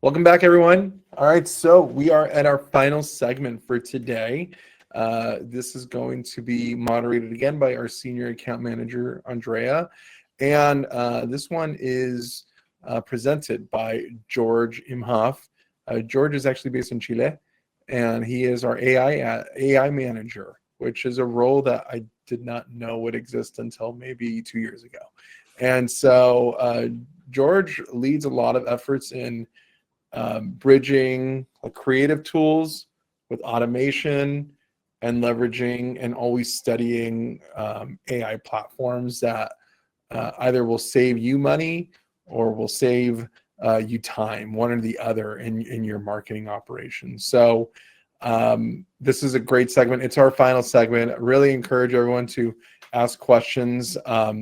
Welcome back, everyone. All right, so we are at our final segment for today. This is going to be moderated again by our senior account manager, Andrea. And this one is presented by Jorge Imhoff. George is actually based in Chile, and he is our AI manager, which is a role that I did not know would exist until maybe 2 years ago. And so George leads a lot of efforts in bridging creative tools with automation and leveraging and always studying AI platforms that either will save you money or will save you time, one or the other in your marketing operations. So this is a great segment. It's our final segment. I really encourage everyone to ask questions.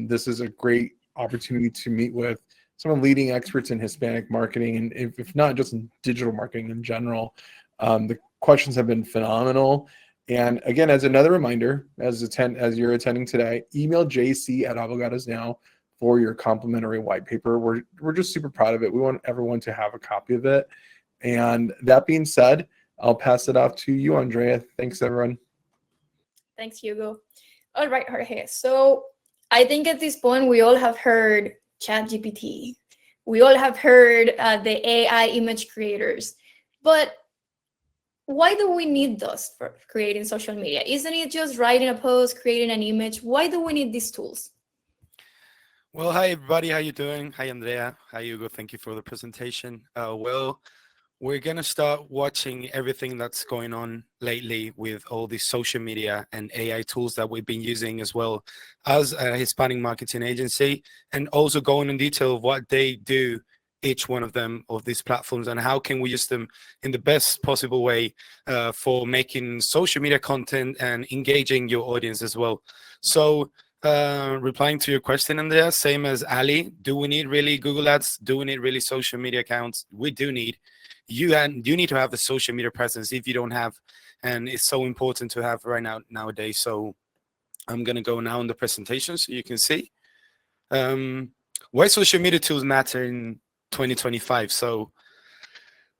This is a great opportunity to meet with some of the leading experts in Hispanic marketing, and if not just in digital marketing in general. The questions have been phenomenal. And again, as another reminder, as you're attending today, email JC@Avogados Now for your complimentary white paper. We're just super proud of it. We want everyone to have a copy of it. And that being said, I'll pass it off to you, Andrea. Thanks, everyone. Thanks, Hugo. All right, Jorge. So I think at this point, we all have heard ChatGPT. We all have heard the AI image creators. But why do we need those for creating social media? Isn't it just writing a post, creating an image? Why do we need these tools? Well, hi, everybody. How you doing? Hi, Andrea. Hi, Hugo. Thank you for the presentation. We're going to start watching everything that's going on lately with all these social media and AI tools that we've been using, as well as a Hispanic marketing agency, and also going in detail of what they do, each one of them, of these platforms, and how can we use them in the best possible way for making social media content and engaging your audience as well. So replying to your question, Andrea, same as Ali, do we need really Google Ads? Do we need really social media accounts? We do need. You need to have a social media presence if you don't have, and it's so important to have right now nowadays. So I'm going to go now on the presentation so you can see why social media tools matter in 2025. So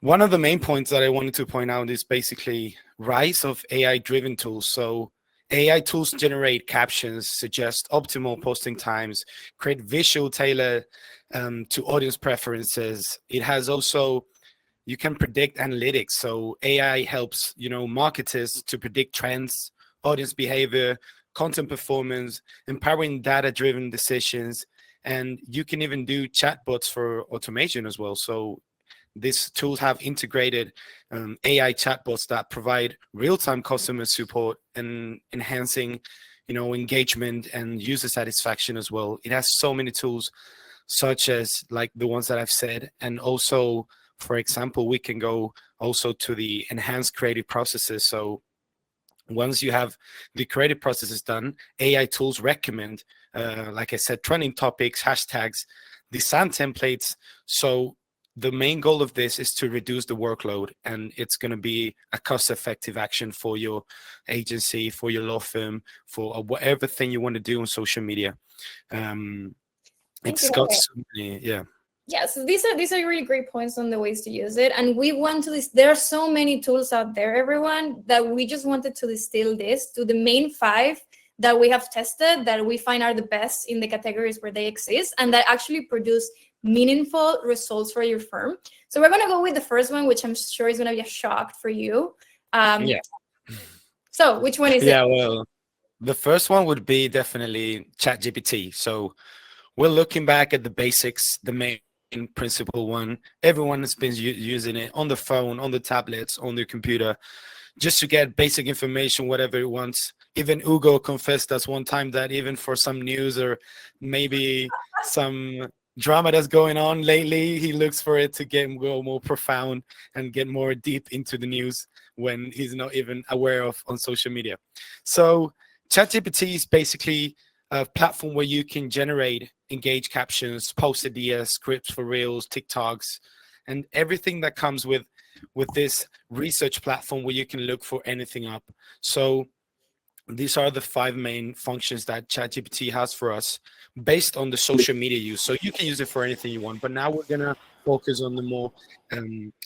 one of the main points that I wanted to point out is basically rise of AI driven tools. So AI tools generate captions, suggest optimal posting times, create visual tailor to audience preferences. It has also, you can predict analytics. So AI helps, marketers to predict trends, audience behavior, content performance, empowering data-driven decisions. And you can even do chatbots for automation as well. So these tools have integrated AI chatbots that provide real-time customer support and enhancing, engagement and user satisfaction as well. It has so many tools, such as like the ones that I've said, and also, for example, we can go also to the enhanced creative processes. So once you have the creative processes done, AI tools recommend, like I said, trending topics, hashtags, design templates. So the main goal of this is to reduce the workload, and it's going to be a cost-effective action for your agency, for your law firm, for whatever thing you want to do on social media. It's got so many, yeah. Yeah, so these are really great points on the ways to use it. And we want to there are so many tools out there, everyone, that we just wanted to distill this to the main 5 that we have tested, that we find are the best in the categories where they exist, and that actually produce meaningful results for your firm. So we're going to go with the first one, which I'm sure is going to be a shock for you. Yeah. So which one is it? Yeah, well, the first one would be definitely ChatGPT. So we're looking back at the basics, the main principle one. Everyone has been using it on the phone, on the tablets, on their computer, just to get basic information, whatever it wants. Even Hugo confessed us one time that even for some news or maybe some drama that's going on lately, he looks for it to get more profound and get more deep into the news when he's not even aware of on social media. So ChatGPT is basically a platform where you can generate engage captions, post ideas, scripts for reels, TikToks, and everything that comes with this research platform where you can look for anything up. So these are the 5 main functions that ChatGPT has for us based on the social media use. So you can use it for anything you want. But now we're going to focus on the more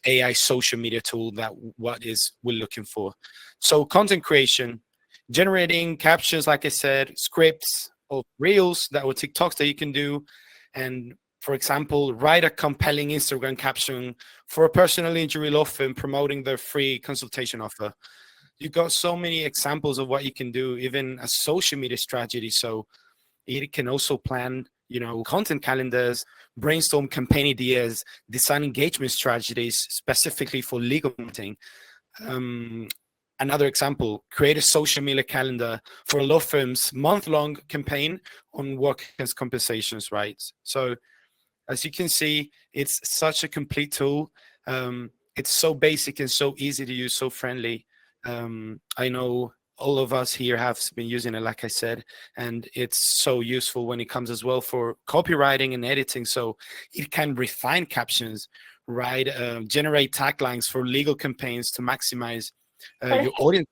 AI social media tool that we're looking for. So content creation, generating captions, like I said, scripts or reels that or TikToks that you can do. And for example, write a compelling Instagram caption for a personal injury law firm promoting their free consultation offer. You got so many examples of what you can do, even a social media strategy. So it can also plan, content calendars, brainstorm campaign ideas, design engagement strategies specifically for legal marketing. Another example, create a social media calendar for a law firm's month-long campaign on workers' compensations rights. So as you can see, it's such a complete tool. It's so basic and so easy to use, so friendly. I know all of us here have been using it, like I said, and it's so useful when it comes as well for copywriting and editing. So it can refine captions, generate taglines for legal campaigns to maximize your audience.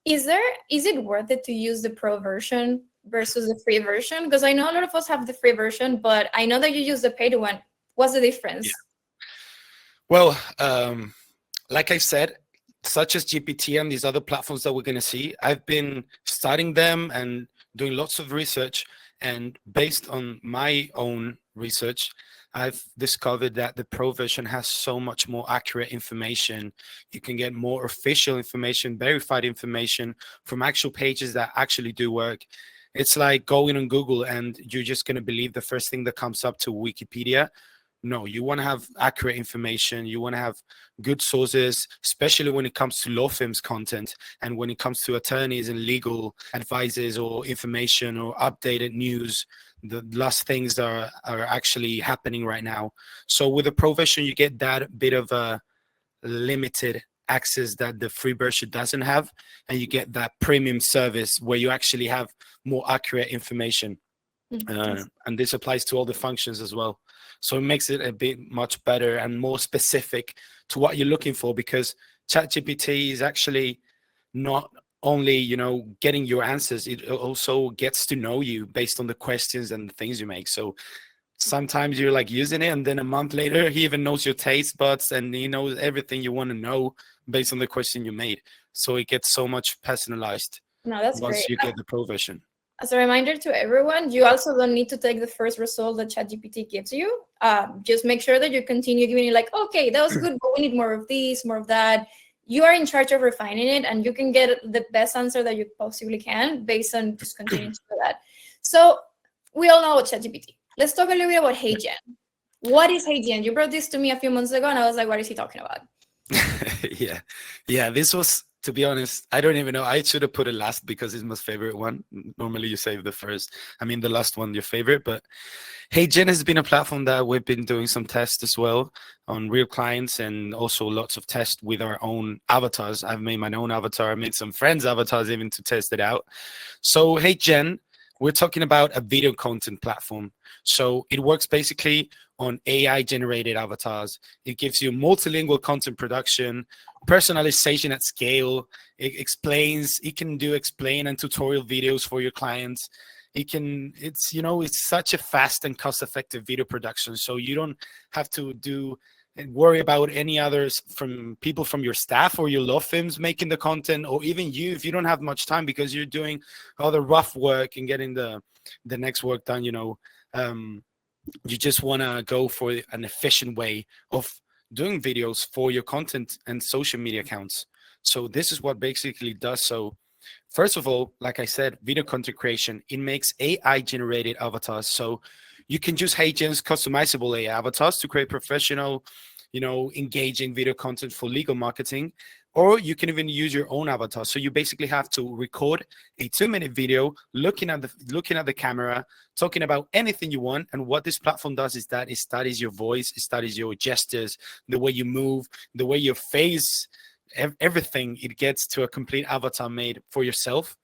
Is it worth it to use the pro version versus the free version? Because I know a lot of us have the free version, but I know that you use the paid one. What's the difference? Yeah. Well, like I said, such as GPT and these other platforms that we're going to see, I've been studying them and doing lots of research. And based on my own research, I've discovered that the pro version has so much more accurate information. You can get more official information, verified information from actual pages that actually do work. It's like going on Google and you're just going to believe the first thing that comes up to Wikipedia. No, you want to have accurate information. You want to have good sources, especially when it comes to law firms content and when it comes to attorneys and legal advisors or information or updated news, the last things that are actually happening right now. So with the pro version, you get that bit of a limited access that the free version doesn't have, and you get that premium service where you actually have more accurate information. And this applies to all the functions as well. So it makes it a bit much better and more specific to what you're looking for, because ChatGPT is actually not only, getting your answers, it also gets to know you based on the questions and the things you make. So sometimes you're like using it and then a month later, he even knows your taste buds and he knows everything you want to know based on the question you made. So it gets so much personalized. No, that's once great. You get the pro version. As a reminder to everyone, you also don't need to take the first result that ChatGPT gives you. Just make sure that you continue giving it like, okay, that was good, but we need more of this, more of that. You are in charge of refining it, and you can get the best answer that you possibly can based on just continuing to do that. So we all know about ChatGPT. Let's talk a little bit about HeyGen. What is HeyGen? You brought this to me a few months ago, and I was like, what is he talking about? Yeah. This was, to be honest, I don't even know. I should have put it last because it's my favorite one. Normally you save the first. I mean, the last one, your favorite. But HeyGen has been a platform that we've been doing some tests as well on real clients, and also lots of tests with our own avatars. I've made my own avatar. I made some friends' avatars even to test it out. So HeyGen, we're talking about a video content platform. So it works basically on AI generated avatars. It gives you multilingual content production, personalization at scale. It can do explain and tutorial videos for your clients. It's such a fast and cost-effective video production. So you don't have to worry about any others from people from your staff or your law firms making the content, or even you if you don't have much time because you're doing all the rough work and getting the next work done. You just want to go for an efficient way of doing videos for your content and social media accounts. So this is what basically does. So first of all, like I said, video content creation, it makes AI generated avatars. So you can use HeyGen's customizable AI avatars to create professional, engaging video content for legal marketing, or you can even use your own avatar. So you basically have to record a 2-minute video looking at the camera, talking about anything you want. And what this platform does is that it studies your voice, it studies your gestures, the way you move, the way your face, everything. It gets to a complete avatar made for yourself.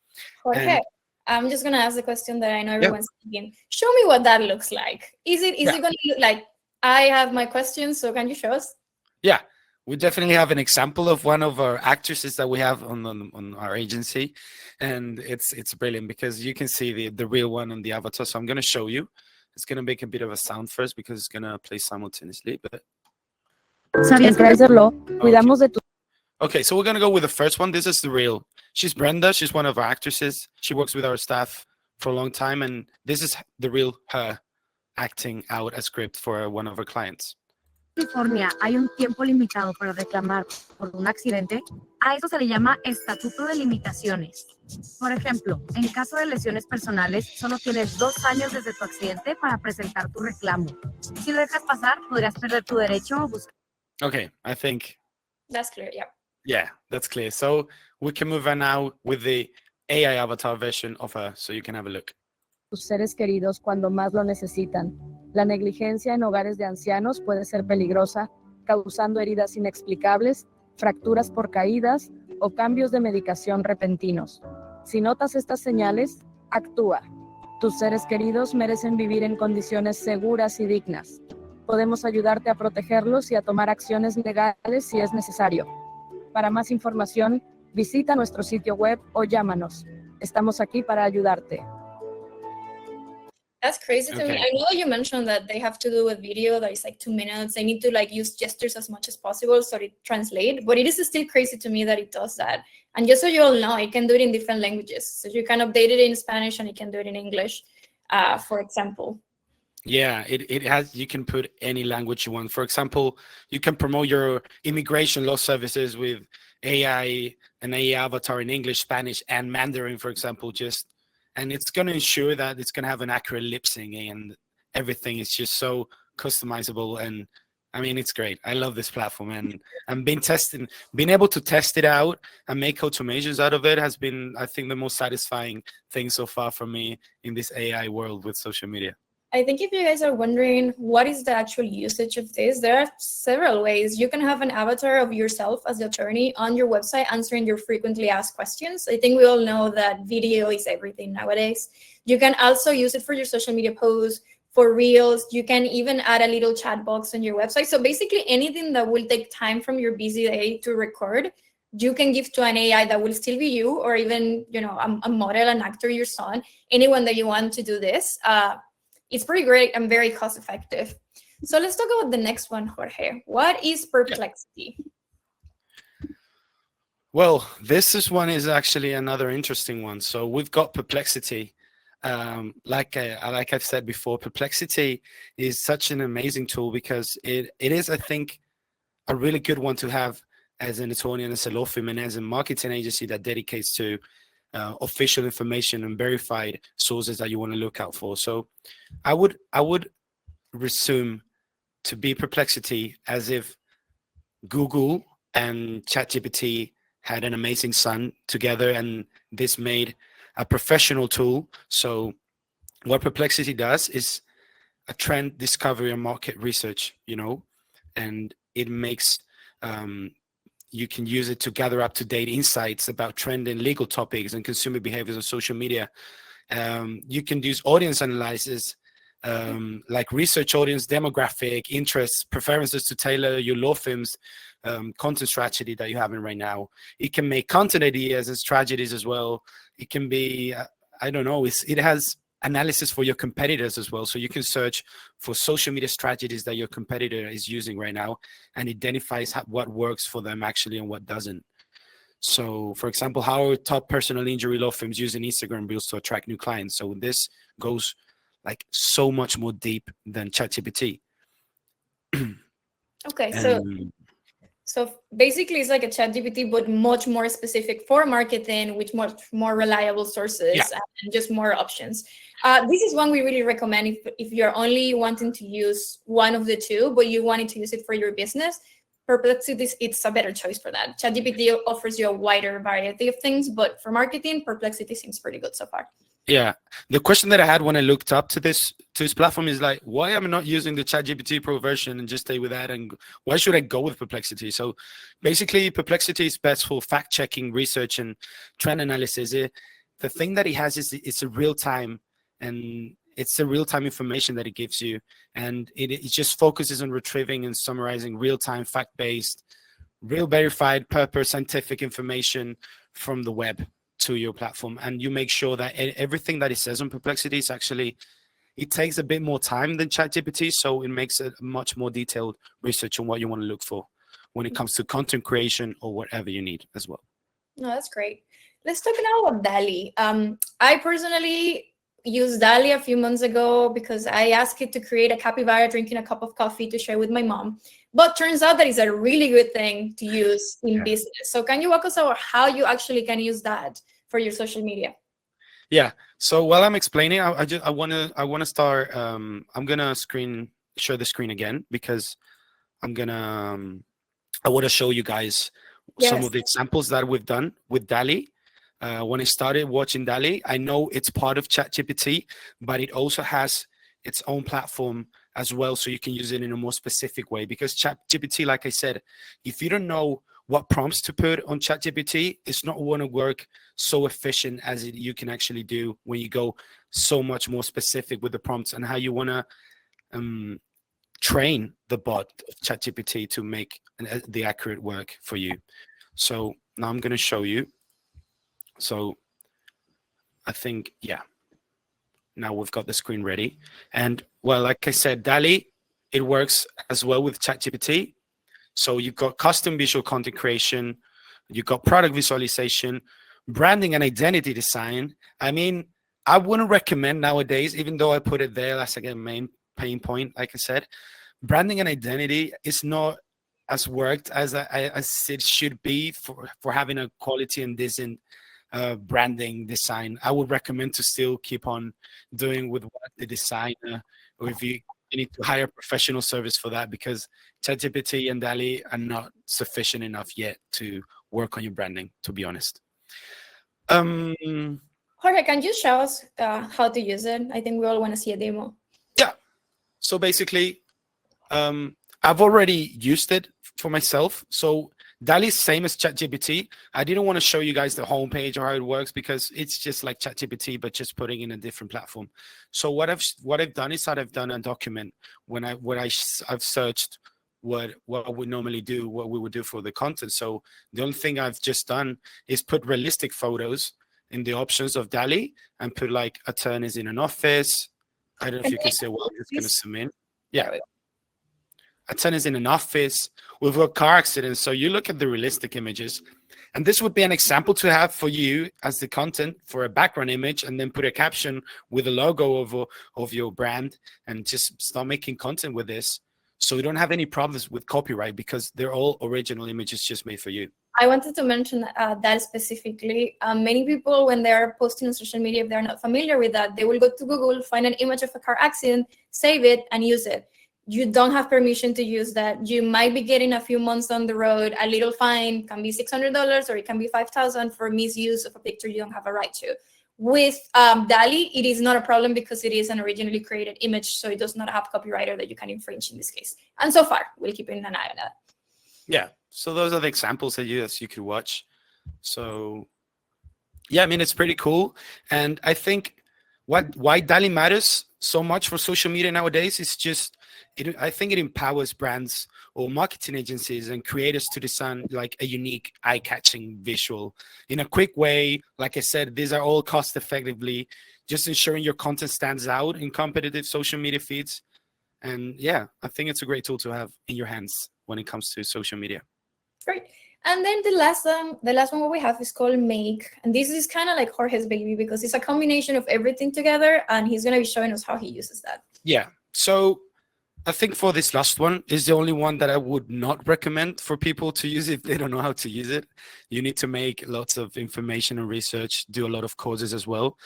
Okay. I'm just gonna ask the question that I know everyone's thinking. Show me what that looks like. Is it gonna look like? I have my questions, so can you show us? Yeah, we definitely have an example of one of our actresses that we have on our agency, and it's brilliant because you can see the real one on the avatar. So I'm gonna show you, It's going to make a bit of a sound first because it's going to play simultaneously. But okay, so we're going to go with the first one. This is the real. She's Brenda. She's one of our actresses. She works with our staff for a long time. And this is the real her acting out a script for one of our clients. California hay un tiempo limitado para reclamar por un accidente, a eso se le llama estatuto de limitaciones. Por ejemplo, en caso de lesiones personales, solo tienes 2 años desde tu accidente para presentar tu reclamo. Si lo dejas pasar, podrías perder tu derecho o buscar. Okay, I think That's clear. Yeah. yeah, that's clear. So we can move on now with the AI avatar version of her, so you can have a look. Tus seres queridos cuando más lo necesitan. La negligencia en hogares de ancianos puede ser peligrosa, causando heridas inexplicables, fracturas por caídas o cambios de medicación repentinos. Si notas estas señales, actúa. Tus seres queridos merecen vivir en condiciones seguras y dignas. Podemos ayudarte a protegerlos y a tomar acciones legales si es necesario. Para más información, visita nuestro sitio web o llámanos. Estamos aquí para ayudarte. That's crazy to me. Okay. I know you mentioned that they have to do a video that is like 2 minutes. They need to like use gestures as much as possible so it translate. But it is still crazy to me that it does that. And just so you all know, it can do it in different languages. So you can update it in Spanish and it can do it in English, for example. Yeah, it has, you can put any language you want. For example, you can promote your immigration law services with AI, an AI avatar in English, Spanish, and Mandarin, for example, and it's going to ensure that it's going to have an accurate lip syncing and everything is just so customizable. And I mean, it's great. I love this platform, and being able to test it out and make automations out of it has been, I think, the most satisfying thing so far for me in this AI world with social media. I think if you guys are wondering what is the actual usage of this, there are several ways. You can have an avatar of yourself as the attorney on your website answering your frequently asked questions. I think we all know that video is everything nowadays. You can also use it for your social media posts, for reels. You can even add a little chat box on your website. So basically anything that will take time from your busy day to record, you can give to an AI that will still be you, or even, you know, a model, an actor, your son, anyone that you want to do this. It's pretty great and very cost effective. So let's talk about the next one, Jorge. What is Perplexity? Well, this one is actually another interesting one. So we've got Perplexity. Like I've said before, Perplexity is such an amazing tool because it is, I think, a really good one to have as an attorney and as a law firm and as a marketing agency that dedicates to official information and verified sources that you want to look out for. So I would resume to be Perplexity as if Google and ChatGPT had an amazing son together and this made a professional tool. So what Perplexity does is a trend discovery and market research, you know, and it makes you can use it to gather up-to-date insights about trending legal topics and consumer behaviors on social media. You can use audience analysis, like research audience demographic, interests, preferences to tailor your law firm's content strategy that you're having right now. It can make content ideas and strategies as well. It can be, I don't know, it has analysis for your competitors as well. So you can search for social media strategies that your competitor is using right now and identifies what works for them actually and what doesn't. So for example, how are top personal injury law firms using Instagram Reels to attract new clients? So this goes like so much more deep than ChatGPT. Okay, so basically it's like a ChatGPT, but much more specific for marketing with much more reliable sources and just more options. This is one we really recommend if you're only wanting to use one of the two, but you wanted to use it for your business. Perplexity, it's a better choice for that. ChatGPT offers you a wider variety of things, but for marketing, Perplexity seems pretty good so far. Yeah, the question that I had when I looked up to this platform is like, why am I not using the ChatGPT Pro version and just stay with that? And why should I go with Perplexity? So basically, Perplexity is best for fact checking, research, and trend analysis. The thing that it has is it's a real time, and it's the real time information that it gives you, and it just focuses on retrieving and summarizing real time, fact based, real verified, purpose scientific information from the web to your platform, and you make sure that everything that it says on Perplexity is actually it takes a bit more time than ChatGPT, so it makes a much more detailed research on what you want to look for when it comes to content creation or whatever you need as well. No, that's great. Let's talk now about DALI. I personally used DALI a few months ago because I asked it to create a capybara drinking a cup of coffee to share with my mom. But turns out that is a really good thing to use in business. So can you walk us over how you actually can use that for your social media? Yeah. So while I'm explaining, I want to start. I'm gonna share the screen again because I want to show you guys some of the examples that we've done with DALI. When I started watching DALI, I know it's part of ChatGPT, but it also has its own platform as well, so you can use it in a more specific way. Because ChatGPT, like I said, if you don't know what prompts to put on ChatGPT, it's not going to work so efficient as you can actually do when you go so much more specific with the prompts and how you want to train the bot of ChatGPT to make the accurate work for you. So now I'm going to show you. So I think, yeah, now we've got the screen ready. And well, like I said, DALI, it works as well with ChatGPT. So you've got custom visual content creation, you've got product visualization, branding and identity design. I mean, I wouldn't recommend nowadays, even though I put it there as like a main pain point, like I said, branding and identity is not as worked as it should be for having a quality and decent branding design. I would recommend to still keep on doing with what the designer, or if you need to hire professional service for that, because ChatGPT and DALI are not sufficient enough yet to work on your branding, to be honest. Jorge, can you show us how to use it? I think we all want to see a demo. Yeah. So basically, I've already used it for myself. So DALI is same as ChatGPT. I didn't want to show you guys the homepage or how it works because it's just like ChatGPT, but just putting in a different platform. So what I've done is that I've done a document I've searched what we normally do, what we would do for the content. So the only thing I've just done is put realistic photos in the options of DALI and put like a turn is in an office. I don't know if you can see. Well, I'm just going to zoom in. Yeah. A turn is in an office. We've got car accidents. So you look at the realistic images, and this would be an example to have for you as the content for a background image, and then put a caption with a logo of your brand and just start making content with this. So you don't have any problems with copyright because they're all original images just made for you. I wanted to mention that specifically. Many people, when they're posting on social media, if they're not familiar with that, they will go to Google, find an image of a car accident, save it, and use it. You don't have permission to use that. You might be getting a few months down the road, a little fine, can be $600 or it can be $5,000 for misuse of a picture you don't have a right to. With DALI, it is not a problem because it is an originally created image, so it does not have copyright that you can infringe in this case. And so far, we'll keep an eye on that. Yeah, so those are the examples that you could watch. So yeah, I mean, it's pretty cool. And I think why DALI matters so much for social media nowadays is just, I think it empowers brands or marketing agencies and creators to design like a unique, eye-catching visual in a quick way. Like I said, these are all cost effectively, just ensuring your content stands out in competitive social media feeds. And yeah, I think it's a great tool to have in your hands when it comes to social media. Great. And then the last one we have is called Make. And this is kind of like Jorge's baby because it's a combination of everything together, and he's going to be showing us how he uses that. Yeah. So I think for this last one is the only one that I would not recommend for people to use if they don't know how to use it. You need to make lots of information and research, do a lot of courses as well.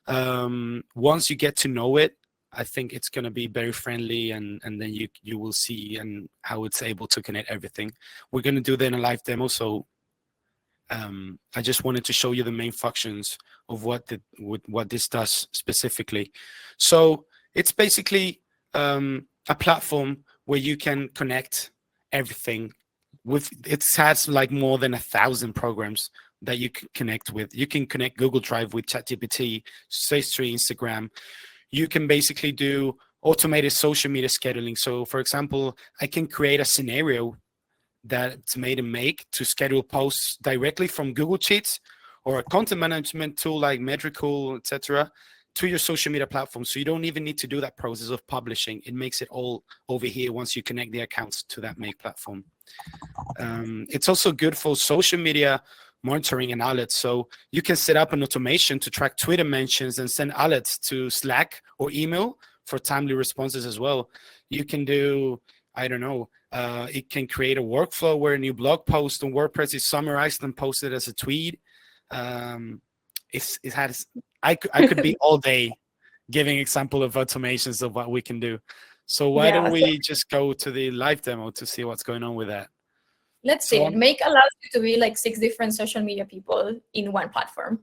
Once you get to know it, I think it's going to be very friendly, and then you will see and how it's able to connect everything. We're going to do that in a live demo, so I just wanted to show you the main functions of what this does specifically. So it's basically a platform where you can connect everything with. It has like more than 1,000 programs that you can connect with. You can connect Google Drive with ChatGPT, Sage3, Instagram. You can basically do automated social media scheduling. So for example, I can create a scenario that's made in Make to schedule posts directly from Google Sheets or a content management tool like Metricool, etc. to your social media platform. So you don't even need to do that process of publishing. It makes it all over here once you connect the accounts to that Make platform. It's also good for social media monitoring and alerts. So you can set up an automation to track Twitter mentions and send alerts to Slack or email for timely responses as well. You can do, I don't know, it can create a workflow where a new blog post on WordPress is summarized and posted as a tweet. I could be all day giving example of automations of what we can do. So why don't we just go to the live demo to see what's going on with that? Let's see. Make allows you to be like 6 different social media people in one platform.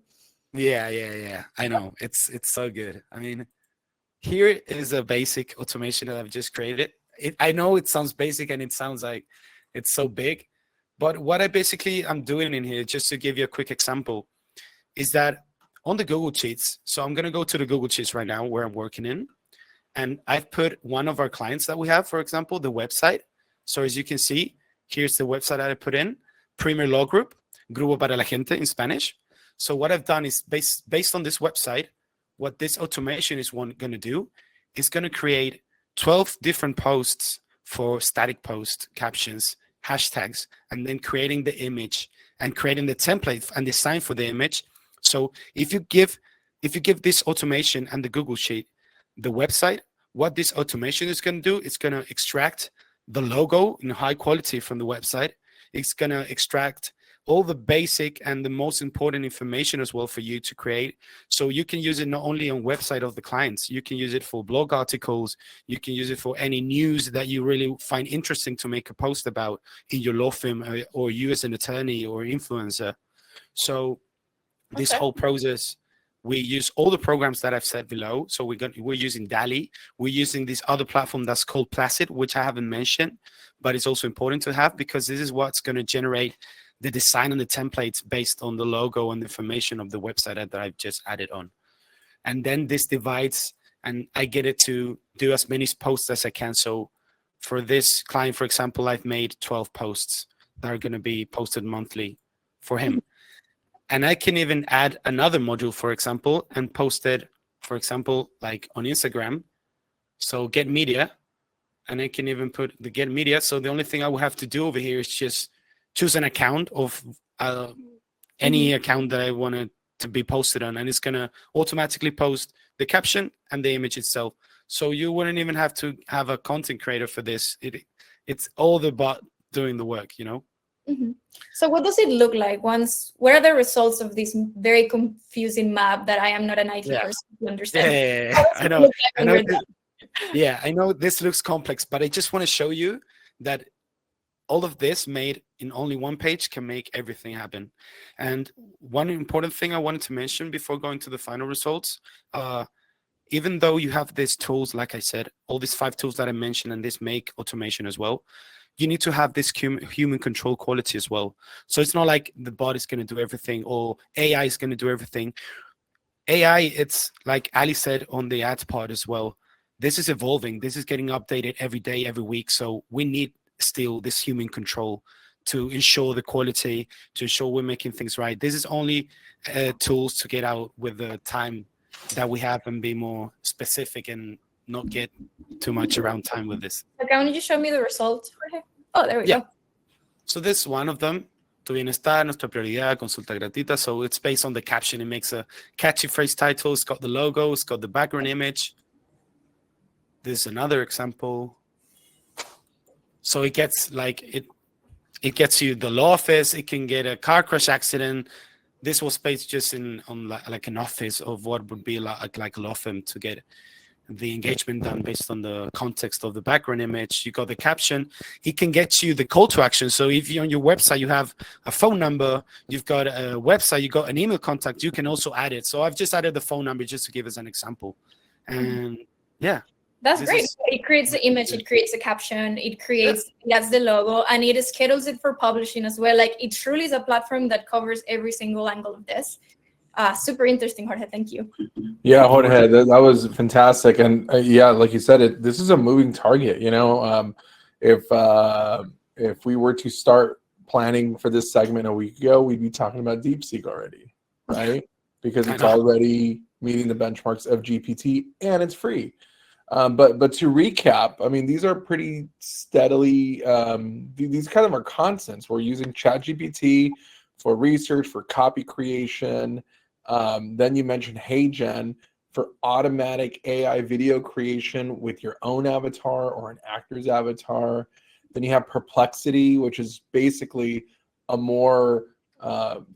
Yeah. I know. It's so good. I mean, here is a basic automation that I've just created. I know it sounds basic and it sounds like it's so big, but what I'm doing in here, just to give you a quick example, is that on the Google Sheets, so I'm going to go to the Google Sheets right now where I'm working in, and I've put one of our clients that we have, for example, the website. So as you can see, here's the website that I put in, Premier Law Group, Grupo para la Gente in Spanish. So what I've done is based on this website, what this automation is going to do is going to create 12 different posts for static post captions, hashtags, and then creating the image and creating the template and design for the image. So if you give this automation and the Google Sheet, the website, what this automation is going to do, it's going to extract the logo in high quality from the website. It's going to extract all the basic and the most important information as well for you to create. So you can use it not only on website of the clients, you can use it for blog articles, you can use it for any news that you really find interesting to make a post about in your law firm or you as an attorney or influencer. So this whole process, we use all the programs that I've said below. So we're using DALL-E. We're using this other platform that's called Placid, which I haven't mentioned, but it's also important to have because this is what's going to generate the design and the templates based on the logo and the information of the website that I've just added on. And then this divides, and I get it to do as many posts as I can. So for this client, for example, I've made 12 posts that are going to be posted monthly for him. And I can even add another module, for example, and post it, for example, like on Instagram. So get media, and I can even put the get media. So the only thing I will have to do over here is just choose an account of any account that I wanted to be posted on, and it's going to automatically post the caption and the image itself. So you wouldn't even have to have a content creator for this. It's all the bot doing the work, you know? Mm-hmm. So what does it look like once? What are the results of this very confusing map that I am not an IT person to understand? Yeah. I know. I know this looks complex, but I just want to show you that all of this made in only one page can make everything happen. And one important thing I wanted to mention before going to the final results, even though you have these tools, like I said, all these 5 tools that I mentioned and this make automation as well, you need to have this human control quality as well. So it's not like the bot is going to do everything or AI is going to do everything. AI, it's like Ali said on the ads part as well. This is evolving. This is getting updated every day, every week. So we need still this human control to ensure the quality, to ensure we're making things right. This is only tools to get out with the time that we have and be more specific and not get too much around time with this. Can you show me the results? Oh, there we go. So this is one of them. Tu bienestar, nuestra prioridad, consulta gratuita. So it's based on the caption. It makes a catchy phrase title. It's got the logo. It's got the background image. This is another example. So it gets like it gets you the law office. It can get a car crash accident. This was based just on like an office of what would be like a law firm to get the engagement done based on the context of the background image. You got the caption. It can get you the call to action. So if you're on your website, you have a phone number, you've got a website, you got an email contact, you can also add it. So I've just added the phone number just to give us an example. And yeah. That's great. It creates the image, it creates a caption, that's the logo, and it schedules it for publishing as well. Like it truly is a platform that covers every single angle of this. Super interesting, Jorge. Thank you. Yeah, Jorge, that was fantastic. And yeah, like you said, this is a moving target. You know, if we were to start planning for this segment a week ago, we'd be talking about DeepSeek already, right? Because it's already meeting the benchmarks of GPT, and it's free. But to recap, I mean, these are pretty steadily, these kind of are constants. We're using ChatGPT for research, for copy creation. Then you mentioned HeyGen for automatic AI video creation with your own avatar or an actor's avatar. Then you have Perplexity, which is basically a more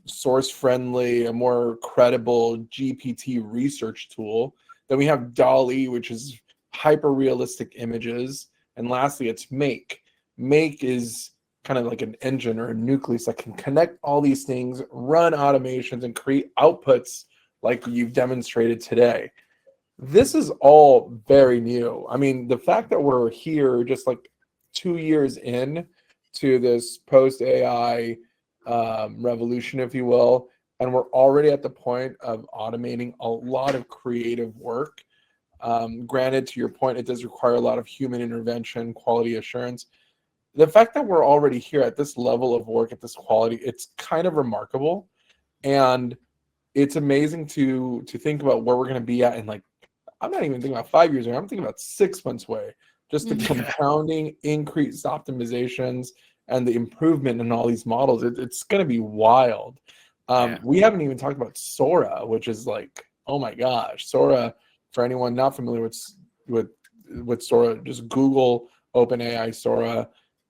source-friendly, a more credible GPT research tool. Then we have DALL-E, which is hyper-realistic images. And lastly, it's Make. Make is kind of like an engine or a nucleus that can connect all these things, run automations, and create outputs like you've demonstrated today. This is all very new. I mean, the fact that we're here just like 2 years in to this post-AI revolution, if you will, and we're already at the point of automating a lot of creative work. Granted, to your point, it does require a lot of human intervention, quality assurance. The fact that we're already here at this level of work, at this quality, it's kind of remarkable. And it's amazing to think about where we're going to be at in, like, I'm not even thinking about 5 years away, I'm thinking about 6 months away. Just the compounding, increased optimizations, and the improvement in all these models. It's going to be wild. We haven't even talked about Sora, which is like, oh my gosh. Sora, for anyone not familiar with Sora, just Google OpenAI Sora.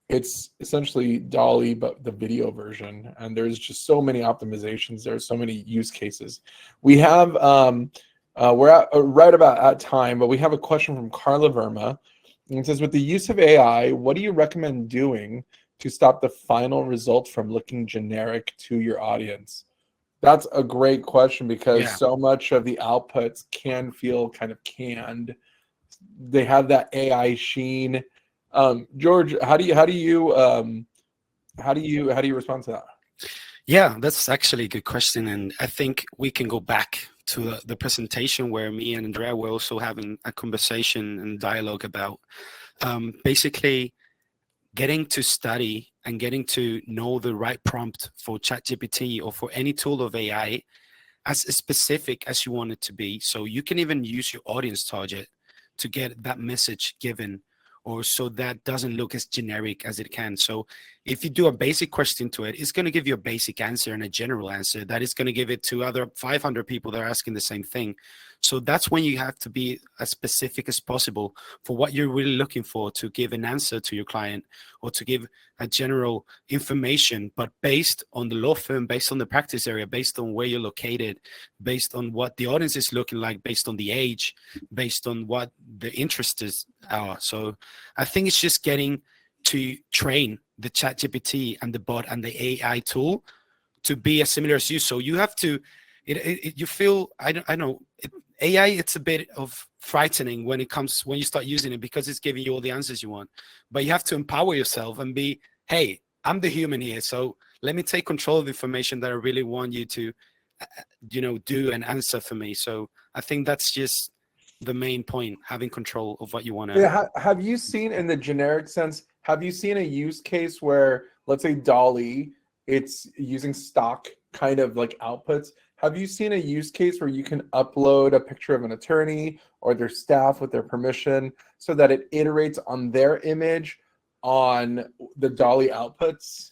It's essentially DALL-E, but the video version. And there's just so many optimizations. There's so many use cases. We have, we're at, right about at time, but we have a question from Carla Verma. And it says, with the use of AI, what do you recommend doing to stop the final result from looking generic to your audience? That's a great question, because so much of the outputs can feel kind of canned. They have that AI sheen. George, how do you respond to that? Yeah, that's actually a good question, and I think we can go back to the presentation where me and Andrea were also having a conversation and dialogue about basically getting to study and getting to know the right prompt for ChatGPT or for any tool of AI as specific as you want it to be. So you can even use your audience target to get that message given, or so that doesn't look as generic as it can. So if you do a basic question to it, it's going to give you a basic answer and a general answer that is going to give it to other 500 people that are asking the same thing. So that's when you have to be as specific as possible for what you're really looking for to give an answer to your client, or to give a general information, but based on the law firm, based on the practice area, based on where you're located, based on what the audience is looking like, based on the age, based on what the interests are. So I think it's just getting to train the ChatGPT and the bot and the AI tool to be as similar as you. So you have to, you feel, I know, AI, it's a bit of frightening when you start using it, because it's giving you all the answers you want. But you have to empower yourself and be, hey, I'm the human here, so let me take control of the information that I really want you to, do and answer for me. So I think that's just the main point, having control of what you want to. Yeah, have you seen, in the generic sense, have you seen a use case where, let's say DALL-E, it's using stock kind of like outputs? Have you seen a use case where you can upload a picture of an attorney or their staff with their permission so that it iterates on their image on the DALL-E outputs?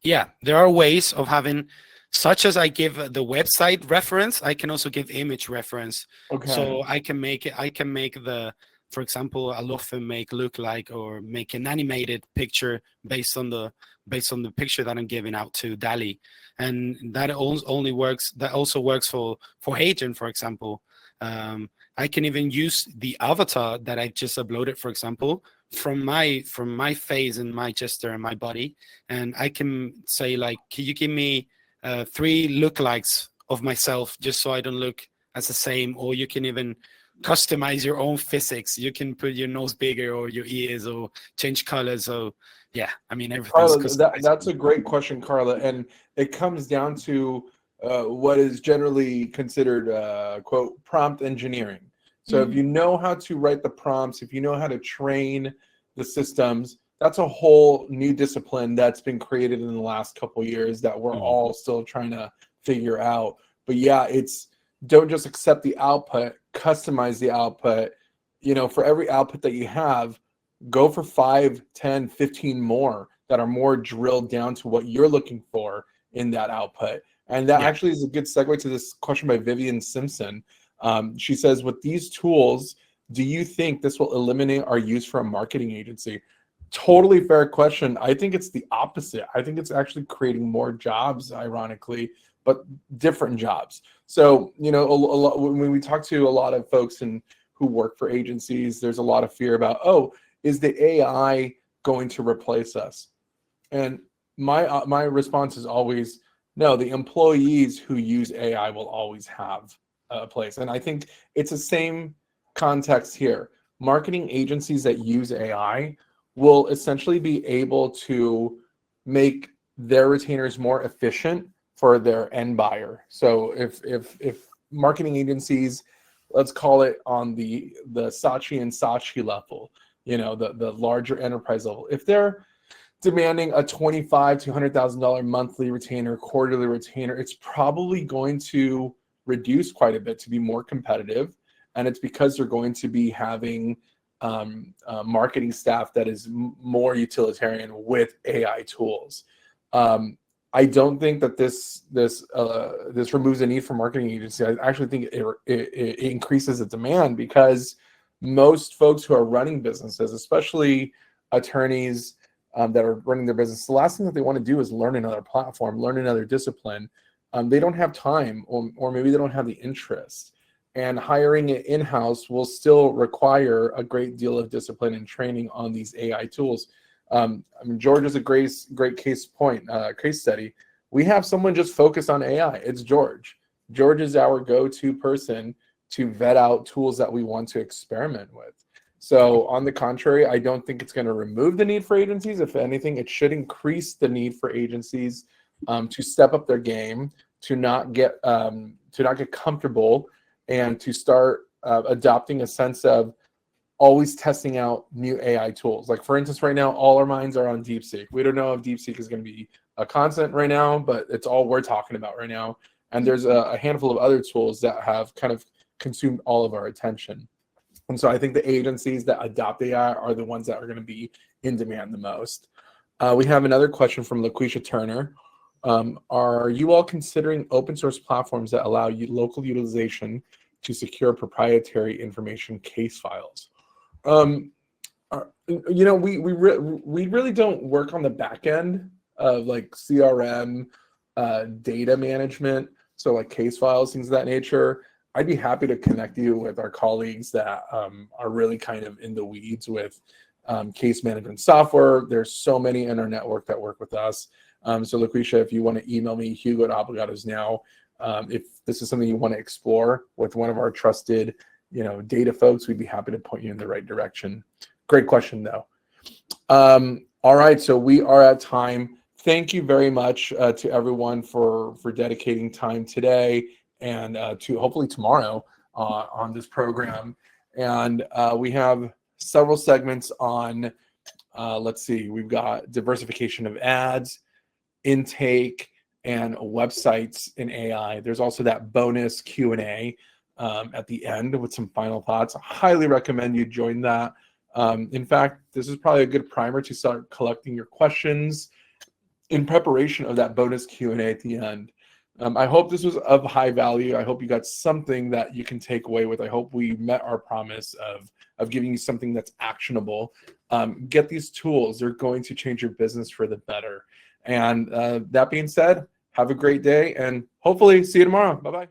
Yeah, there are ways of having, such as I give the website reference, I can also give image reference. Okay. So I can make the, for example, a law firm look like, or make an animated picture based on the picture that I'm giving out to DALL-E. And that only works, that also works for HeyGen, for example. I can even use the avatar that I just uploaded, for example, from my face and my gesture and my body. And I can say, like, can you give me 3 lookalikes of myself, just so I don't look as the same? Or you can even customize your own physics. You can put your nose bigger, or your ears, or change colors. So yeah, I mean, everything's Carla, that's a great question, Carla. And it comes down to what is generally considered, quote, prompt engineering. So if you know how to write the prompts, if you know how to train the systems, that's a whole new discipline that's been created in the last couple of years that we're all still trying to figure out. But yeah, it's don't just accept the output, customize the output. For every output that you have, go for 5, 10, 15 more that are more drilled down to what you're looking for in that output. And that actually is a good segue to this question by Vivian Simpson. She says, with these tools, do you think this will eliminate our use for a marketing agency? Totally fair question. I think it's the opposite. I think it's actually creating more jobs, ironically, but different jobs. So, when we talk to a lot of folks who work for agencies, there's a lot of fear about, is the AI going to replace us? And my response is always, no, the employees who use AI will always have a place. And I think it's the same context here. Marketing agencies that use AI will essentially be able to make their retainers more efficient for their end buyer. So if marketing agencies, let's call it on the Saatchi and Saatchi level, the larger enterprise level, if they're demanding a $25,000 to $100,000 monthly retainer, quarterly retainer, it's probably going to reduce quite a bit to be more competitive. And it's because they're going to be having marketing staff that is more utilitarian with AI tools. I don't think that this removes the need for marketing agency. I actually think it increases the demand, because most folks who are running businesses, especially attorneys that are running their business, the last thing that they want to do is learn another platform, learn another discipline. They don't have time, or maybe they don't have the interest. And hiring it in-house will still require a great deal of discipline and training on these AI tools. George is a great case study. We have someone just focused on AI. It's George. George is our go-to person to vet out tools that we want to experiment with. So on the contrary, I don't think it's going to remove the need for agencies. If anything, it should increase the need for agencies to step up their game, to not get comfortable, and to start adopting a sense of always testing out new AI tools. Like, for instance, right now, all our minds are on DeepSeek. We don't know if DeepSeek is going to be a constant right now, but it's all we're talking about right now. And there's a handful of other tools that have kind of consumed all of our attention. And so I think the agencies that adopt AI are the ones that are going to be in demand the most. We have another question from LaQuisha Turner. Are you all considering open source platforms that allow you local utilization to secure proprietary information case files? We really don't work on the back end of like CRM, data management, so like case files, things of that nature. I'd be happy to connect you with our colleagues that are really kind of in the weeds with case management software. There's so many in our network that work with us. So LaQuisha, if you want to email me, Hugo@Obligados Now. If this is something you want to explore with one of our trusted, data folks, we'd be happy to point you in the right direction. Great question, though. All right, so we are at time. Thank you very much to everyone for dedicating time today and to hopefully tomorrow on this program. And we have several segments on, let's see, we've got diversification of ads, intake, and websites in AI. There's also that bonus Q&A at the end with some final thoughts. I highly recommend you join that. In fact, this is probably a good primer to start collecting your questions in preparation of that bonus Q&A at the end. I hope this was of high value. I hope you got something that you can take away with. I hope we met our promise of giving you something that's actionable. Get these tools. They're going to change your business for the better. And that being said, have a great day, and hopefully see you tomorrow. Bye-bye.